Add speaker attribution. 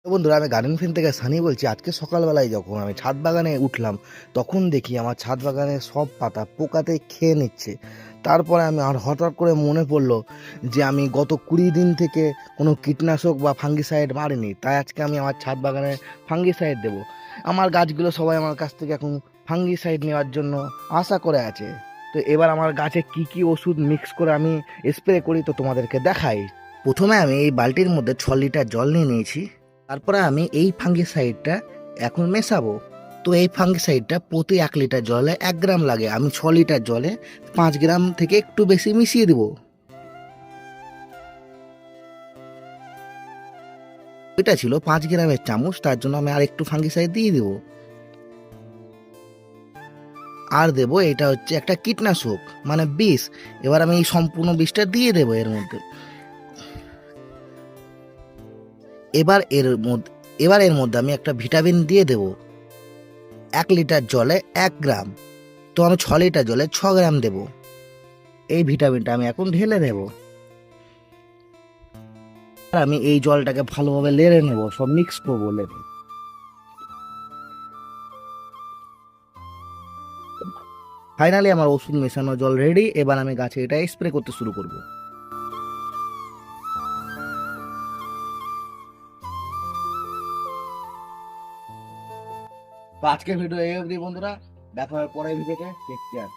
Speaker 1: তো বন্ধুরা, আমি গার্ডেন ফ্রেন্ড থেকে সানি বলছি। আজকে সকালবেলায় যখন আমি ছাদ বাগানে উঠলাম, তখন দেখি আমার ছাদ বাগানের সব পাতা পোকাতে খেয়ে নিচ্ছে। তারপরে আমি আর হঠাৎ করে মনে পড়লো যে আমি গত 20 দিন থেকে কোনো কীটনাশক বা ফাঙ্গিসাইড মারিনি, তাই আজকে আমি আমার ছাদ বাগানে ফাঙ্গিসাইড দেবো। আমার গাছগুলো সবাই আমার কাছ থেকে এখন ফাঙ্গিসাইড নেওয়ার জন্য আশা করে আছে। তো এবার আমার গাছে কি কি ওষুধ মিক্স করে আমি স্প্রে করি তো তোমাদেরকে দেখাই। প্রথমে আমি এই বালতির মধ্যে 6 লিটার জল নিয়ে নিয়েছি। তারপরে আমি এই ফাঙ্গিসাইডটা এখন মেশাবো। তো এই ফাঙ্গিসাইডটা প্রতি 1 লিটার জলে 1 গ্রাম লাগে। আমি 6 লিটার জলে 5 গ্রাম থেকে একটু বেশি মিশিয়ে দেবো। এটা ছিল 5 গ্রামের চামচ, তার জন্য আমি আর একটু ফাঙ্গিসাইড দিয়ে দেবো। আর দেবো, এটা হচ্ছে একটা কীটনাশক মানে বিষ। এবার আমি এই সম্পূর্ণ বিষটা দিয়ে দেবো এর মধ্যে। এবার এর মধ্যে এবার এর মধ্যে আমি একটা ভিটামিন দিয়ে দেবো। 1 লিটার জলে 1 গ্রাম, তো আমি 6 লিটার জলে 6 গ্রাম দেবো। এই ভিটামিনটা আমি এখন ঢেলে দেব। আর আমি এই জলটাকে ভালোভাবে লেড়ে নেব, সব মিক্স করবো লেড়ে। ফাইনালি আমার ওষুধ মেশানো জল রেডি। এবার আমি গাছে এটা স্প্রে করতে শুরু করব। তো আজকের ভিডিও এই অবধি বন্ধুরা, দেখা হয় পরের ভিডিওতে। Take care.